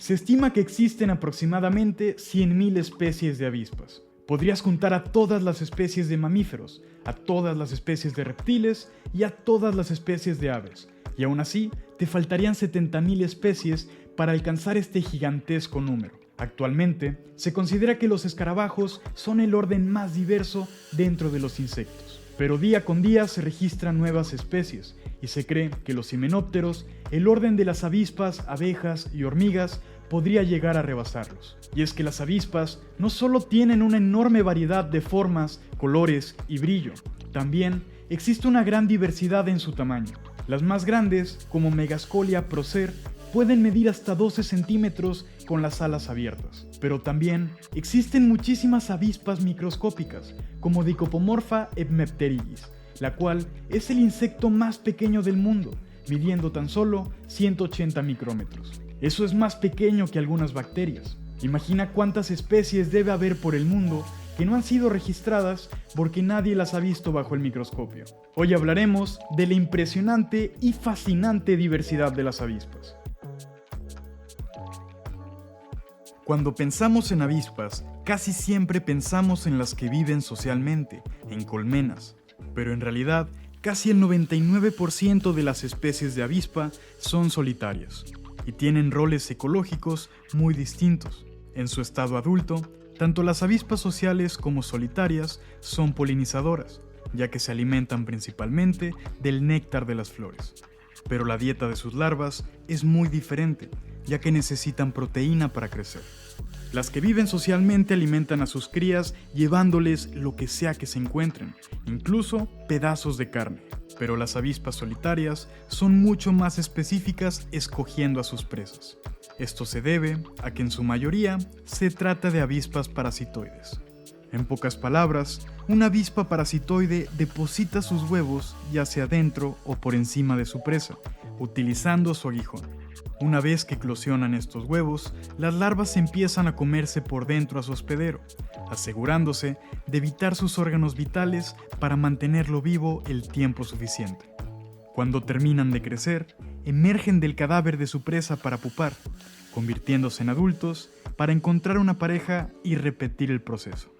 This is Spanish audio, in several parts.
Se estima que existen aproximadamente 100.000 especies de avispas. Podrías juntar a todas las especies de mamíferos, a todas las especies de reptiles y a todas las especies de aves. Y aún así, te faltarían 70.000 especies para alcanzar este gigantesco número. Actualmente, se considera que los escarabajos son el orden más diverso dentro de los insectos. Pero día con día se registran nuevas especies y se cree que los himenópteros, el orden de las avispas, abejas y hormigas, podría llegar a rebasarlos. Y es que las avispas no solo tienen una enorme variedad de formas, colores y brillo, también existe una gran diversidad en su tamaño. Las más grandes, como Megascolia procer, pueden medir hasta 12 centímetros con las alas abiertas. Pero también existen muchísimas avispas microscópicas, como Dicopomorpha hemipteris, la cual es el insecto más pequeño del mundo, midiendo tan solo 180 micrómetros. Eso es más pequeño que algunas bacterias. Imagina cuántas especies debe haber por el mundo que no han sido registradas porque nadie las ha visto bajo el microscopio. Hoy hablaremos de la impresionante y fascinante diversidad de las avispas. Cuando pensamos en avispas, casi siempre pensamos en las que viven socialmente, en colmenas, pero en realidad casi el 99% de las especies de avispa son solitarias y tienen roles ecológicos muy distintos. En su estado adulto, tanto las avispas sociales como solitarias son polinizadoras, ya que se alimentan principalmente del néctar de las flores. Pero la dieta de sus larvas es muy diferente, ya que necesitan proteína para crecer. Las que viven socialmente alimentan a sus crías llevándoles lo que sea que se encuentren, incluso pedazos de carne. Pero las avispas solitarias son mucho más específicas escogiendo a sus presas. Esto se debe a que en su mayoría se trata de avispas parasitoides. En pocas palabras, una avispa parasitoide deposita sus huevos ya sea dentro o por encima de su presa, utilizando su aguijón. Una vez que eclosionan estos huevos, las larvas empiezan a comerse por dentro a su hospedero, asegurándose de evitar sus órganos vitales para mantenerlo vivo el tiempo suficiente. Cuando terminan de crecer, emergen del cadáver de su presa para pupar, convirtiéndose en adultos para encontrar una pareja y repetir el proceso.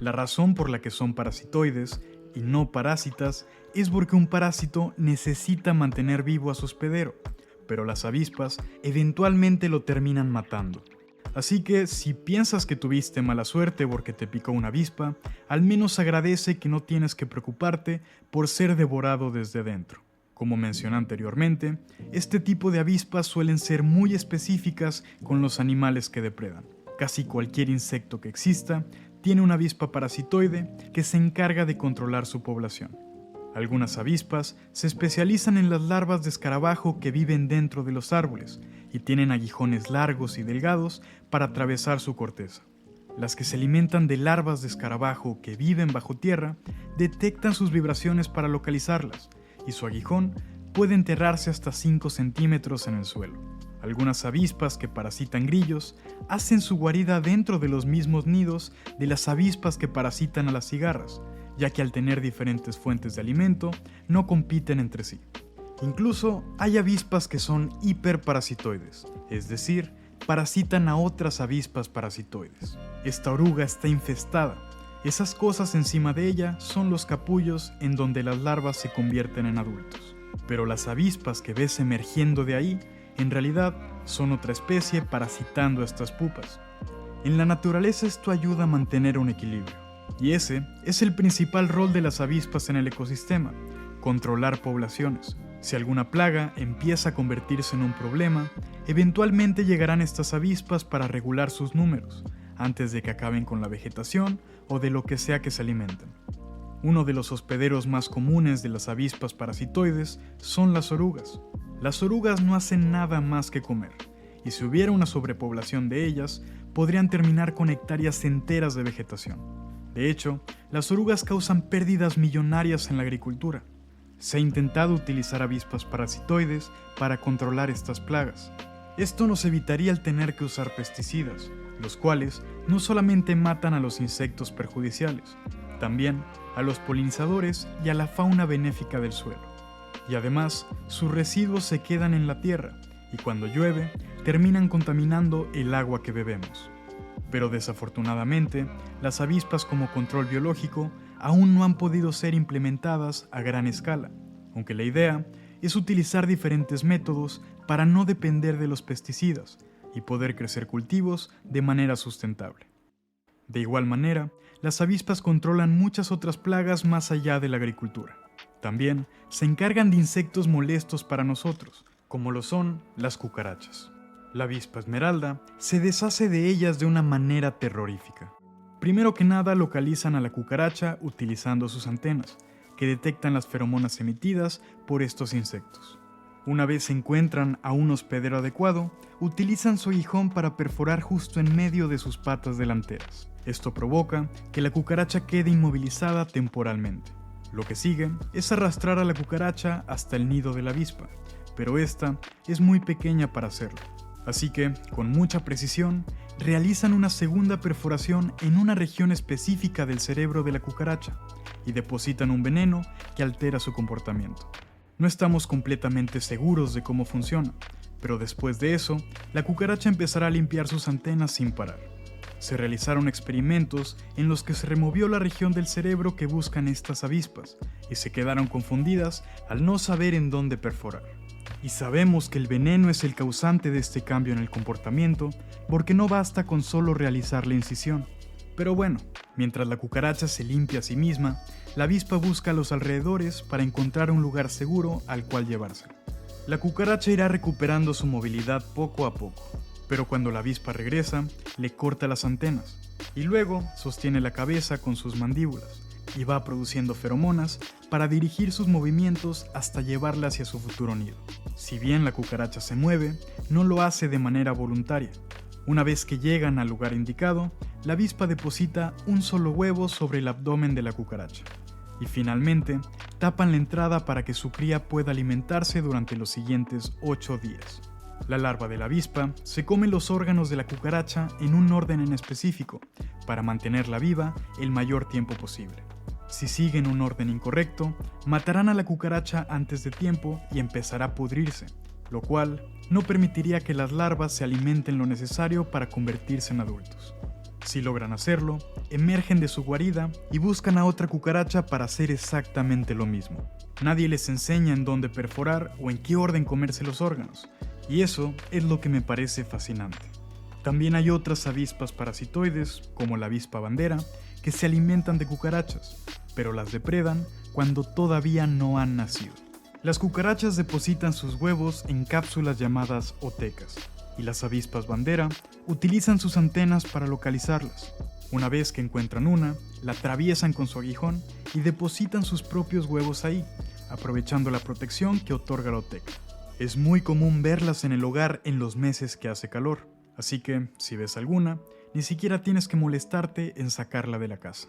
La razón por la que son parasitoides y no parásitas es porque un parásito necesita mantener vivo a su hospedero, pero las avispas eventualmente lo terminan matando. Así que si piensas que tuviste mala suerte porque te picó una avispa, al menos agradece que no tienes que preocuparte por ser devorado desde dentro. Como mencioné anteriormente, este tipo de avispas suelen ser muy específicas con los animales que depredan. Casi cualquier insecto que exista tiene una avispa parasitoide que se encarga de controlar su población. Algunas avispas se especializan en las larvas de escarabajo que viven dentro de los árboles y tienen aguijones largos y delgados para atravesar su corteza. Las que se alimentan de larvas de escarabajo que viven bajo tierra detectan sus vibraciones para localizarlas y su aguijón puede enterrarse hasta 5 centímetros en el suelo. Algunas avispas que parasitan grillos hacen su guarida dentro de los mismos nidos de las avispas que parasitan a las cigarras, ya que al tener diferentes fuentes de alimento, no compiten entre sí. Incluso hay avispas que son hiperparasitoides, es decir, parasitan a otras avispas parasitoides. Esta oruga está infestada. Esas cosas encima de ella son los capullos en donde las larvas se convierten en adultos. Pero las avispas que ves emergiendo de ahí, en realidad son otra especie parasitando a estas pupas. En la naturaleza esto ayuda a mantener un equilibrio. Y ese es el principal rol de las avispas en el ecosistema, controlar poblaciones. Si alguna plaga empieza a convertirse en un problema, eventualmente llegarán estas avispas para regular sus números, antes de que acaben con la vegetación o de lo que sea que se alimenten. Uno de los hospederos más comunes de las avispas parasitoides son las orugas. Las orugas no hacen nada más que comer, y si hubiera una sobrepoblación de ellas, podrían terminar con hectáreas enteras de vegetación. De hecho, las orugas causan pérdidas millonarias en la agricultura. Se ha intentado utilizar avispas parasitoides para controlar estas plagas. Esto nos evitaría el tener que usar pesticidas, los cuales no solamente matan a los insectos perjudiciales, también a los polinizadores y a la fauna benéfica del suelo. Y además, sus residuos se quedan en la tierra, y cuando llueve, terminan contaminando el agua que bebemos. Pero desafortunadamente, las avispas como control biológico aún no han podido ser implementadas a gran escala, aunque la idea es utilizar diferentes métodos para no depender de los pesticidas y poder crecer cultivos de manera sustentable. De igual manera, las avispas controlan muchas otras plagas más allá de la agricultura. También se encargan de insectos molestos para nosotros, como lo son las cucarachas. La avispa esmeralda se deshace de ellas de una manera terrorífica. Primero que nada localizan a la cucaracha utilizando sus antenas, que detectan las feromonas emitidas por estos insectos. Una vez se encuentran a un hospedero adecuado, utilizan su aguijón para perforar justo en medio de sus patas delanteras. Esto provoca que la cucaracha quede inmovilizada temporalmente. Lo que sigue es arrastrar a la cucaracha hasta el nido de la avispa, pero esta es muy pequeña para hacerlo. Así que, con mucha precisión, realizan una segunda perforación en una región específica del cerebro de la cucaracha y depositan un veneno que altera su comportamiento. No estamos completamente seguros de cómo funciona, pero después de eso, la cucaracha empezará a limpiar sus antenas sin parar. Se realizaron experimentos en los que se removió la región del cerebro que buscan estas avispas y se quedaron confundidas al no saber en dónde perforar. Y sabemos que el veneno es el causante de este cambio en el comportamiento porque no basta con solo realizar la incisión. Pero bueno, mientras la cucaracha se limpia a sí misma, la avispa busca a los alrededores para encontrar un lugar seguro al cual llevárselo. La cucaracha irá recuperando su movilidad poco a poco, pero cuando la avispa regresa, le corta las antenas y luego sostiene la cabeza con sus mandíbulas y va produciendo feromonas para dirigir sus movimientos hasta llevarla hacia su futuro nido. Si bien la cucaracha se mueve, no lo hace de manera voluntaria. Una vez que llegan al lugar indicado, la avispa deposita un solo huevo sobre el abdomen de la cucaracha. Y finalmente, tapan la entrada para que su cría pueda alimentarse durante los siguientes 8 días. La larva de la avispa se come los órganos de la cucaracha en un orden en específico, para mantenerla viva el mayor tiempo posible. Si siguen un orden incorrecto, matarán a la cucaracha antes de tiempo y empezará a pudrirse, lo cual no permitiría que las larvas se alimenten lo necesario para convertirse en adultos. Si logran hacerlo, emergen de su guarida y buscan a otra cucaracha para hacer exactamente lo mismo. Nadie les enseña en dónde perforar o en qué orden comerse los órganos, y eso es lo que me parece fascinante. También hay otras avispas parasitoides, como la avispa bandera, que se alimentan de cucarachas, pero las depredan cuando todavía no han nacido. Las cucarachas depositan sus huevos en cápsulas llamadas otecas, y las avispas bandera utilizan sus antenas para localizarlas. Una vez que encuentran una, la atraviesan con su aguijón y depositan sus propios huevos ahí, aprovechando la protección que otorga la oteca. Es muy común verlas en el hogar en los meses que hace calor, así que, si ves alguna, ni siquiera tienes que molestarte en sacarla de la casa.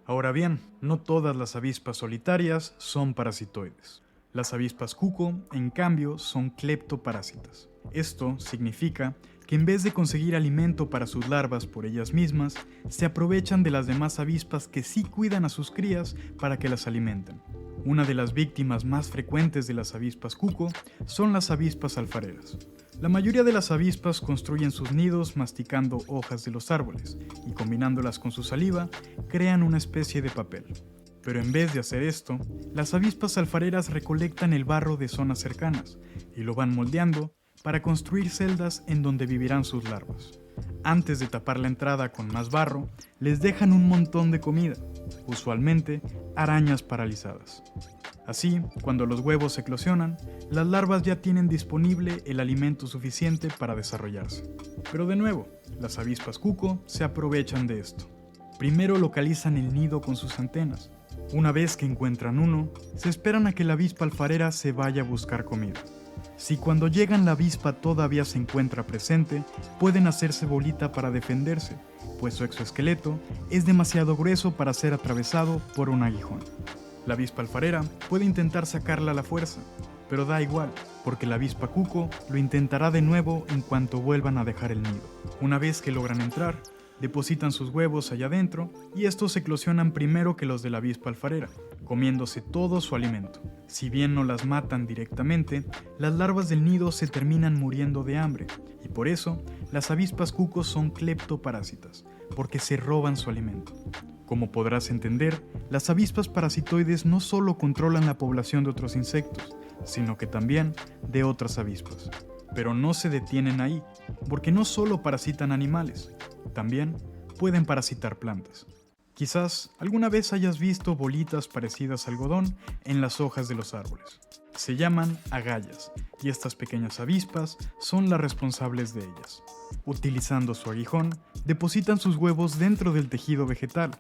Ahora bien, no todas las avispas solitarias son parasitoides. Las avispas cuco, en cambio, son cleptoparásitas. Esto significa que en vez de conseguir alimento para sus larvas por ellas mismas, se aprovechan de las demás avispas que sí cuidan a sus crías para que las alimenten. Una de las víctimas más frecuentes de las avispas cuco son las avispas alfareras. La mayoría de las avispas construyen sus nidos masticando hojas de los árboles y combinándolas con su saliva, crean una especie de papel. Pero en vez de hacer esto, las avispas alfareras recolectan el barro de zonas cercanas y lo van moldeando para construir celdas en donde vivirán sus larvas. Antes de tapar la entrada con más barro, les dejan un montón de comida, usualmente arañas paralizadas. Así, cuando los huevos eclosionan, las larvas ya tienen disponible el alimento suficiente para desarrollarse. Pero de nuevo, las avispas cuco se aprovechan de esto. Primero localizan el nido con sus antenas. Una vez que encuentran uno, se esperan a que la avispa alfarera se vaya a buscar comida. Si cuando llegan la avispa todavía se encuentra presente, pueden hacerse bolita para defenderse, pues su exoesqueleto es demasiado grueso para ser atravesado por un aguijón. La avispa alfarera puede intentar sacarla a la fuerza, pero da igual, porque la avispa cuco lo intentará de nuevo en cuanto vuelvan a dejar el nido. Una vez que logran entrar, depositan sus huevos allá adentro y estos eclosionan primero que los de la avispa alfarera, comiéndose todo su alimento. Si bien no las matan directamente, las larvas del nido se terminan muriendo de hambre y por eso las avispas cucos son cleptoparásitas, porque se roban su alimento. Como podrás entender, las avispas parasitoides no solo controlan la población de otros insectos, sino que también de otras avispas. Pero no se detienen ahí, porque no solo parasitan animales, también pueden parasitar plantas. Quizás alguna vez hayas visto bolitas parecidas a algodón en las hojas de los árboles. Se llaman agallas, y estas pequeñas avispas son las responsables de ellas. Utilizando su aguijón, depositan sus huevos dentro del tejido vegetal,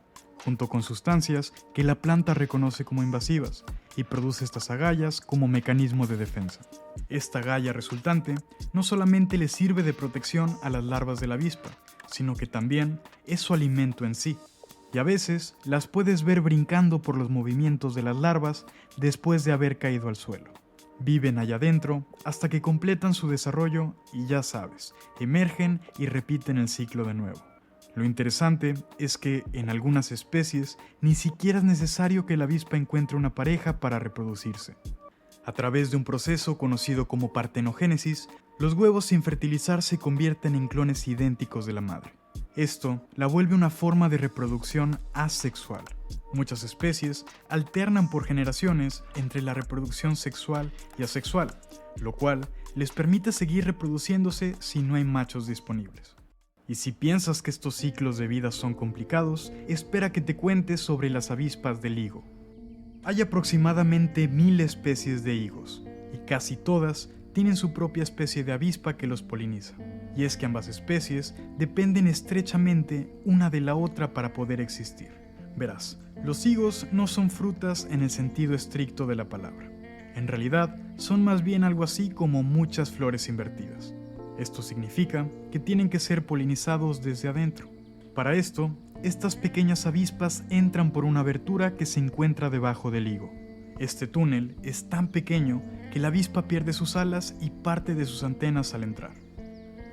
junto con sustancias que la planta reconoce como invasivas, y produce estas agallas como mecanismo de defensa. Esta agalla resultante no solamente le sirve de protección a las larvas de la avispa, sino que también es su alimento en sí. Y a veces las puedes ver brincando por los movimientos de las larvas después de haber caído al suelo. Viven allá adentro hasta que completan su desarrollo y ya sabes, emergen y repiten el ciclo de nuevo. Lo interesante es que en algunas especies ni siquiera es necesario que la avispa encuentre una pareja para reproducirse. A través de un proceso conocido como partenogénesis, los huevos sin fertilizar se convierten en clones idénticos de la madre. Esto la vuelve una forma de reproducción asexual. Muchas especies alternan por generaciones entre la reproducción sexual y asexual, lo cual les permite seguir reproduciéndose si no hay machos disponibles. Y si piensas que estos ciclos de vida son complicados, espera que te cuente sobre las avispas del higo. Hay aproximadamente 1000 especies de higos, y casi todas tienen su propia especie de avispa que los poliniza. Y es que ambas especies dependen estrechamente una de la otra para poder existir. Verás, los higos no son frutas en el sentido estricto de la palabra. En realidad, son más bien algo así como muchas flores invertidas. Esto significa que tienen que ser polinizados desde adentro. Para esto, estas pequeñas avispas entran por una abertura que se encuentra debajo del higo. Este túnel es tan pequeño que la avispa pierde sus alas y parte de sus antenas al entrar.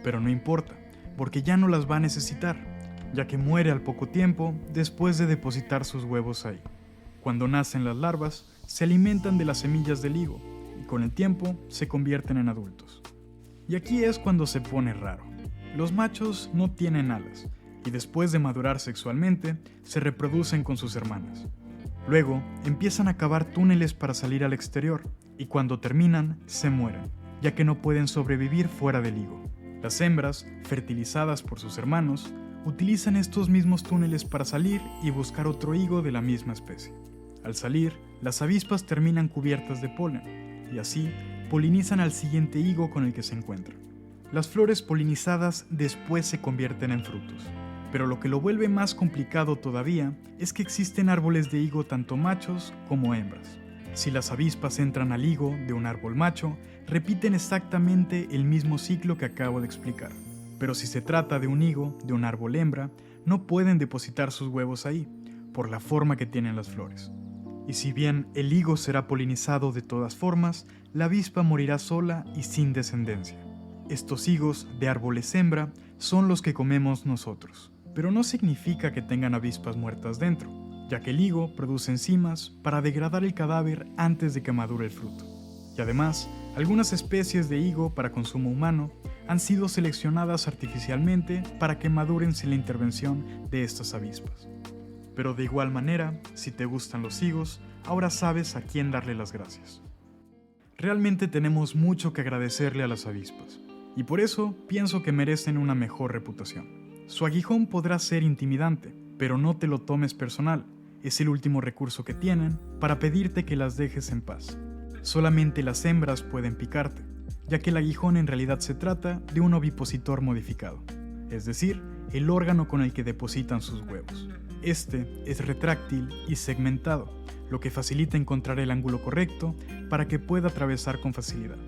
Pero no importa, porque ya no las va a necesitar, ya que muere al poco tiempo después de depositar sus huevos ahí. Cuando nacen las larvas, se alimentan de las semillas del higo y con el tiempo se convierten en adultos. Y aquí es cuando se pone raro. Los machos no tienen alas y después de madurar sexualmente se reproducen con sus hermanas. Luego empiezan a cavar túneles para salir al exterior y cuando terminan se mueren, ya que no pueden sobrevivir fuera del higo. Las hembras, fertilizadas por sus hermanos, utilizan estos mismos túneles para salir y buscar otro higo de la misma especie. Al salir, las avispas terminan cubiertas de polen y así polinizan al siguiente higo con el que se encuentran. Las flores polinizadas después se convierten en frutos. Pero lo que lo vuelve más complicado todavía es que existen árboles de higo tanto machos como hembras. Si las avispas entran al higo de un árbol macho, repiten exactamente el mismo ciclo que acabo de explicar. Pero si se trata de un higo de un árbol hembra, no pueden depositar sus huevos ahí, por la forma que tienen las flores. Y si bien el higo será polinizado de todas formas, la avispa morirá sola y sin descendencia. Estos higos de árboles hembra son los que comemos nosotros, pero no significa que tengan avispas muertas dentro, ya que el higo produce enzimas para degradar el cadáver antes de que madure el fruto. Y además, algunas especies de higo para consumo humano han sido seleccionadas artificialmente para que maduren sin la intervención de estas avispas. Pero de igual manera, si te gustan los higos, ahora sabes a quién darle las gracias. Realmente tenemos mucho que agradecerle a las avispas, y por eso pienso que merecen una mejor reputación. Su aguijón podrá ser intimidante, pero no te lo tomes personal. Es el último recurso que tienen para pedirte que las dejes en paz. Solamente las hembras pueden picarte, ya que el aguijón en realidad se trata de un ovipositor modificado, es decir, el órgano con el que depositan sus huevos. Este es retráctil y segmentado, lo que facilita encontrar el ángulo correcto para que pueda atravesar con facilidad.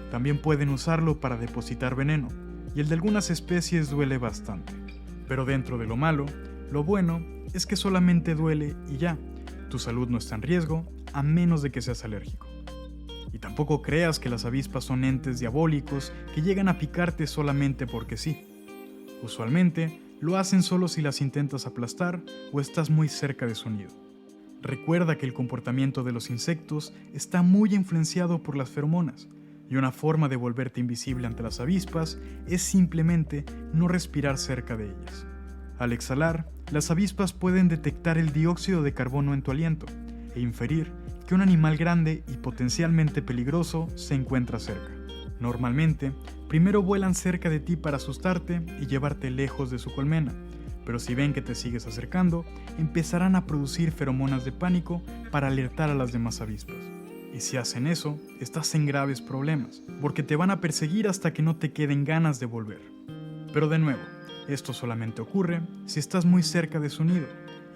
También pueden usarlo para depositar veneno, y el de algunas especies duele bastante. Pero dentro de lo malo, lo bueno es que solamente duele y ya. Tu salud no está en riesgo, a menos de que seas alérgico. Y tampoco creas que las avispas son entes diabólicos que llegan a picarte solamente porque sí. Usualmente, Lo hacen solo si las intentas aplastar o estás muy cerca de su nido. Recuerda que el comportamiento de los insectos está muy influenciado por las feromonas, y una forma de volverte invisible ante las avispas es simplemente no respirar cerca de ellas. Al exhalar, las avispas pueden detectar el dióxido de carbono en tu aliento e inferir que un animal grande y potencialmente peligroso se encuentra cerca. Normalmente, primero vuelan cerca de ti para asustarte y llevarte lejos de su colmena, pero si ven que te sigues acercando, empezarán a producir feromonas de pánico para alertar a las demás avispas. Y si hacen eso, estás en graves problemas, porque te van a perseguir hasta que no te queden ganas de volver. Pero de nuevo, esto solamente ocurre si estás muy cerca de su nido,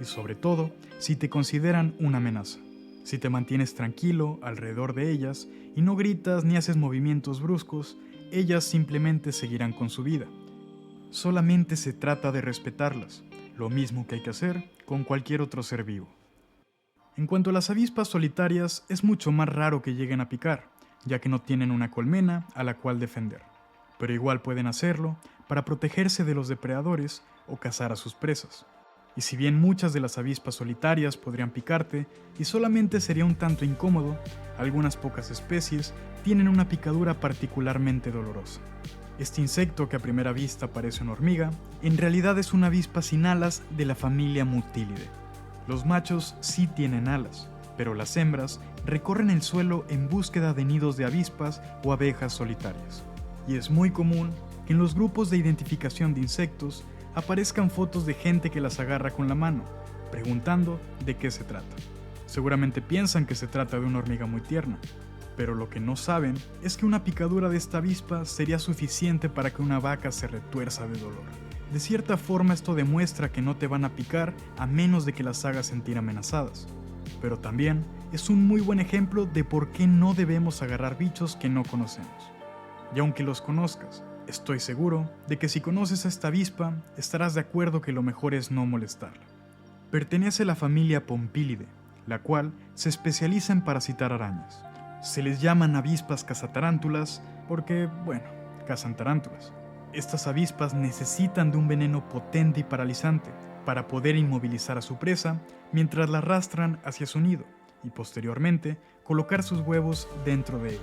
y sobre todo, si te consideran una amenaza. Si te mantienes tranquilo alrededor de ellas y no gritas ni haces movimientos bruscos, ellas simplemente seguirán con su vida. Solamente se trata de respetarlas, lo mismo que hay que hacer con cualquier otro ser vivo. En cuanto a las avispas solitarias, es mucho más raro que lleguen a picar, ya que no tienen una colmena a la cual defender. Pero igual pueden hacerlo para protegerse de los depredadores o cazar a sus presas. Y si bien muchas de las avispas solitarias podrían picarte y solamente sería un tanto incómodo, algunas pocas especies tienen una picadura particularmente dolorosa. Este insecto, que a primera vista parece una hormiga, en realidad es una avispa sin alas de la familia Mutillidae. Los machos sí tienen alas, pero las hembras recorren el suelo en búsqueda de nidos de avispas o abejas solitarias. Y es muy común que en los grupos de identificación de insectos aparezcan fotos de gente que las agarra con la mano, preguntando de qué se trata. Seguramente piensan que se trata de una hormiga muy tierna, pero lo que no saben es que una picadura de esta avispa sería suficiente para que una vaca se retuerza de dolor. De cierta forma, esto demuestra que no te van a picar a menos de que las hagas sentir amenazadas, pero también es un muy buen ejemplo de por qué no debemos agarrar bichos que no conocemos. Y aunque los conozcas, estoy seguro de que si conoces a esta avispa, estarás de acuerdo que lo mejor es no molestarla. Pertenece a la familia Pompilidae, la cual se especializa en parasitar arañas. Se les llaman avispas cazatarántulas porque, cazan tarántulas. Estas avispas necesitan de un veneno potente y paralizante para poder inmovilizar a su presa mientras la arrastran hacia su nido y posteriormente colocar sus huevos dentro de ella.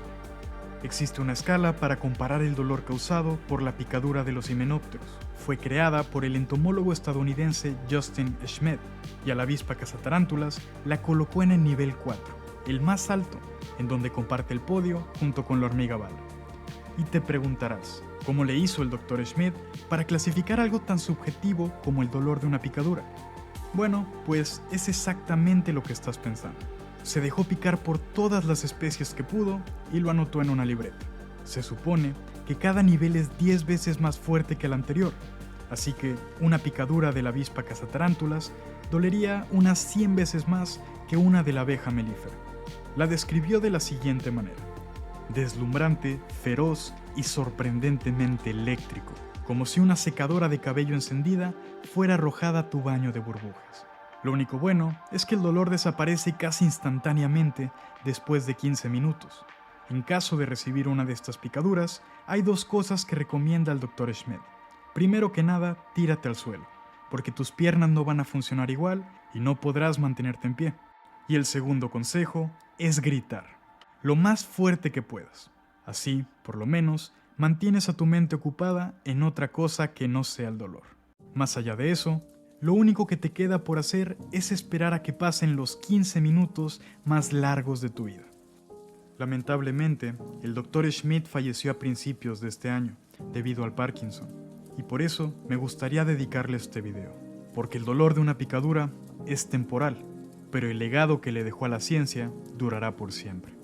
Existe una escala para comparar el dolor causado por la picadura de los himenópteros. Fue creada por el entomólogo estadounidense Justin Schmidt y a la avispa cazatarántulas la colocó en el nivel 4, el más alto, en donde comparte el podio junto con la hormiga bala. Y te preguntarás, ¿cómo le hizo el Dr. Schmidt para clasificar algo tan subjetivo como el dolor de una picadura? Bueno, pues es exactamente lo que estás pensando. Se dejó picar por todas las especies que pudo y lo anotó en una libreta. Se supone que cada nivel es 10 veces más fuerte que el anterior, así que una picadura de la avispa cazatarántulas dolería unas 100 veces más que una de la abeja melífera. La describió de la siguiente manera: deslumbrante, feroz y sorprendentemente eléctrico, como si una secadora de cabello encendida fuera arrojada a tu baño de burbujas. Lo único bueno es que el dolor desaparece casi instantáneamente después de 15 minutos. En caso de recibir una de estas picaduras, hay dos cosas que recomienda el Dr. Schmidt. Primero que nada, tírate al suelo, porque tus piernas no van a funcionar igual y no podrás mantenerte en pie. Y el segundo consejo es gritar, lo más fuerte que puedas. Así, por lo menos, mantienes a tu mente ocupada en otra cosa que no sea el dolor. Más allá de eso, lo único que te queda por hacer es esperar a que pasen los 15 minutos más largos de tu vida. Lamentablemente, el Dr. Schmidt falleció a principios de este año, debido al Parkinson, y por eso me gustaría dedicarle este video, porque el dolor de una picadura es temporal, pero el legado que le dejó a la ciencia durará por siempre.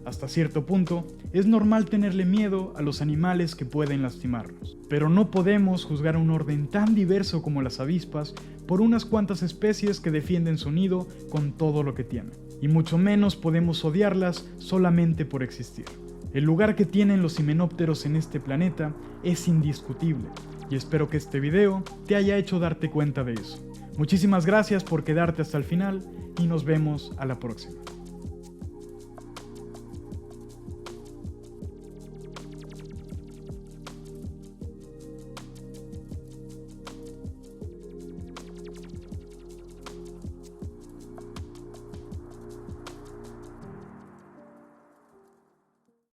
Hasta cierto punto, es normal tenerle miedo a los animales que pueden lastimarnos, pero no podemos juzgar un orden tan diverso como las avispas por unas cuantas especies que defienden su nido con todo lo que tienen, y mucho menos podemos odiarlas solamente por existir. El lugar que tienen los himenópteros en este planeta es indiscutible, y espero que este video te haya hecho darte cuenta de eso. Muchísimas gracias por quedarte hasta el final y nos vemos a la próxima.